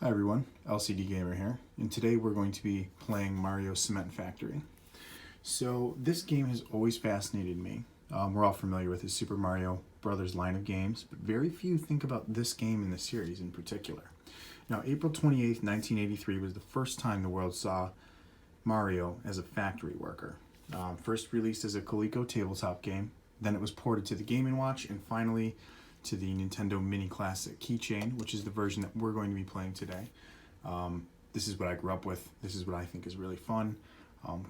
Hi everyone, LCD Gamer here, and today we're going to be playing Mario Cement Factory. So this game has always fascinated me. We're all familiar with the Super Mario Brothers line of games, but very few think about this game in the series in particular. Now, April 28th, 1983 was the first time the world saw Mario as a factory worker. First released as a Coleco tabletop game, then it was ported to the Game & Watch, and finally to the Nintendo Mini Classic Keychain, which is the version that we're going to be playing today. This is what I grew up with. This is what I think is really fun,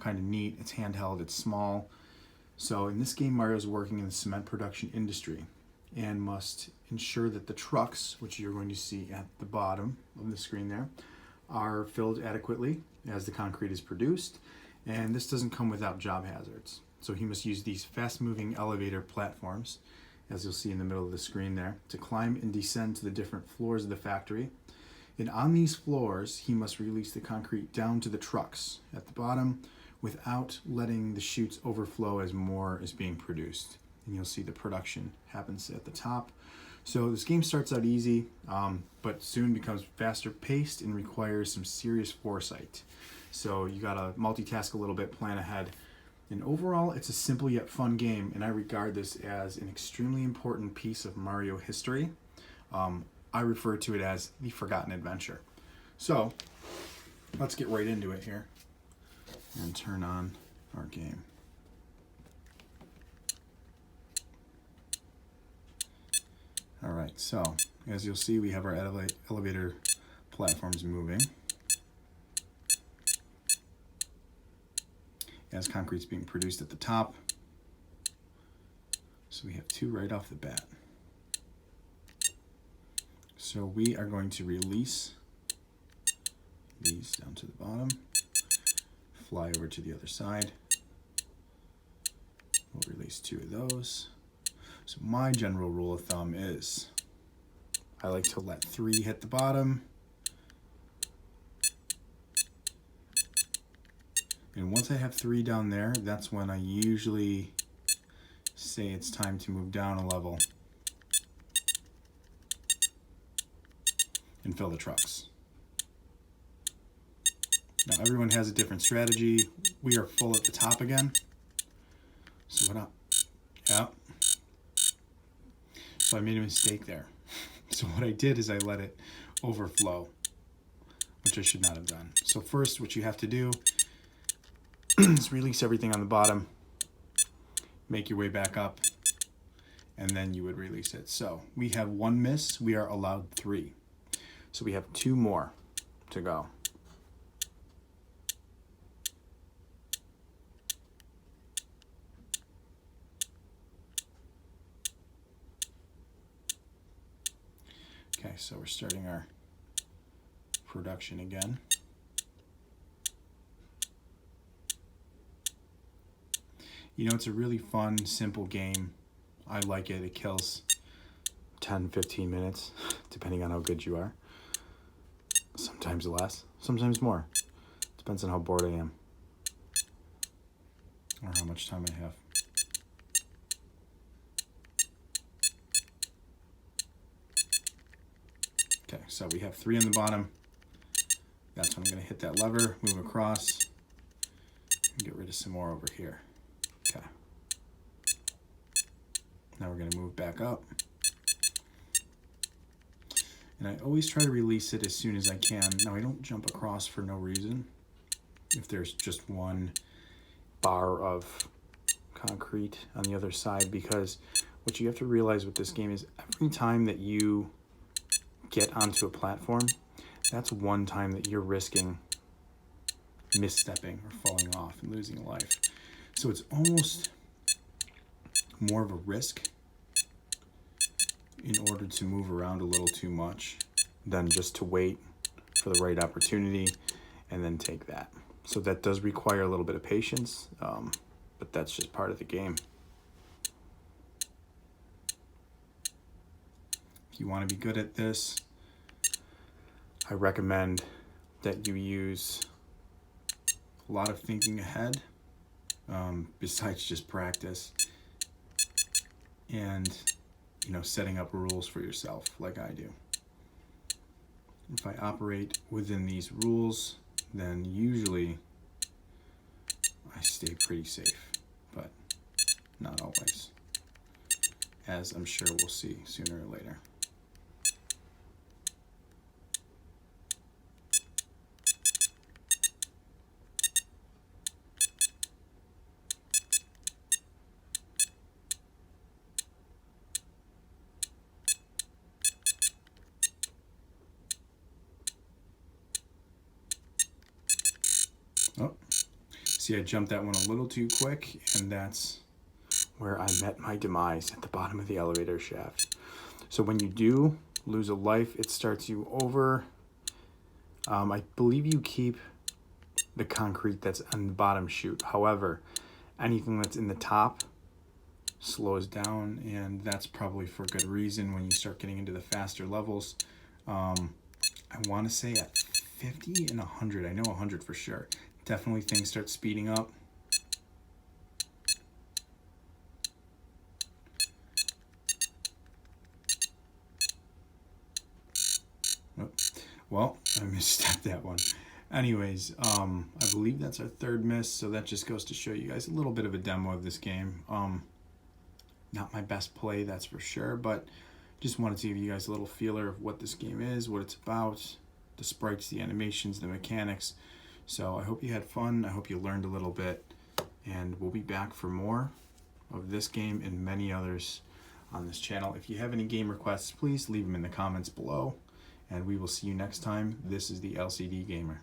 kind of neat. It's handheld, it's small. So in this game, Mario's working in the cement production industry and must ensure that the trucks, which you're going to see at the bottom of the screen there, are filled adequately as the concrete is produced. And this doesn't come without job hazards. So he must use these fast-moving elevator platforms, as you'll see in the middle of the screen there, to climb and descend to the different floors of the factory. And on these floors, he must release the concrete down to the trucks at the bottom without letting the chutes overflow as more is being produced. And you'll see the production happens at the top. So this game starts out easy, but soon becomes faster paced and requires some serious foresight. So you gotta multitask a little bit, plan ahead. And overall, it's a simple yet fun game, and I regard this as an extremely important piece of Mario history. I refer to it as the Forgotten Adventure. So, let's get right into it here and turn on our game. Alright, so as you'll see, we have our elevator platforms moving as concrete's being produced at the top. So we have two right off the bat. So we are going to release these down to the bottom, fly over to the other side. We'll release two of those. So my general rule of thumb is I like to let three hit the bottom. And once I have three down there, that's when I usually say it's time to move down a level and fill the trucks. Now everyone has a different strategy. We are full at the top again. So what up? Yeah. So I made a mistake there. So what I did is I let it overflow, which I should not have done. So first, what you have to do is release everything on the bottom, make your way back up, and then you would release it. So we have one miss, we are allowed three. So we have two more to go. Okay, so we're starting our production again. You know, it's a really fun, simple game. I like it. It kills 10, 15 minutes, depending on how good you are. Sometimes less, sometimes more. Depends on how bored I am or how much time I have. Okay, so we have three on the bottom. That's when I'm going to hit that lever, move across, and get rid of some more over here. Okay. Now we're going to move back up. And I always try to release it as soon as I can. Now I don't jump across for no reason. If there's just one bar of concrete on the other side, because what you have to realize with this game is every time that you get onto a platform, that's one time that you're risking misstepping or falling off and losing a life. So it's almost more of a risk in order to move around a little too much than just to wait for the right opportunity and then take that. So that does require a little bit of patience, but that's just part of the game. If you want to be good at this, I recommend that you use a lot of thinking ahead, besides just practice, and setting up rules for yourself like I do. if I operate within these rules, then usually I stay pretty safe, but not always, as I'm sure we'll see sooner or later. Oh, see, I jumped that one a little too quick, and that's where I met my demise, at the bottom of the elevator shaft. So when you do lose a life, it starts you over. I believe you keep the concrete that's on the bottom chute. However, anything that's in the top slows down, and that's probably for good reason when you start getting into the faster levels. I want to say at 50 and 100, I know 100 for sure. Definitely things start speeding up. Oh, well, I misstepped that one. Anyways, I believe that's our third miss, so that just goes to show you guys a little bit of a demo of this game. Not my best play, that's for sure, but just wanted to give you guys a little feeler of what this game is, what it's about, the sprites, the animations, the mechanics. So I hope you had fun, I hope you learned a little bit, and we'll be back for more of this game and many others on this channel. If you have any game requests, please leave them in the comments below, and we will see you next time. This is the LCD Gamer.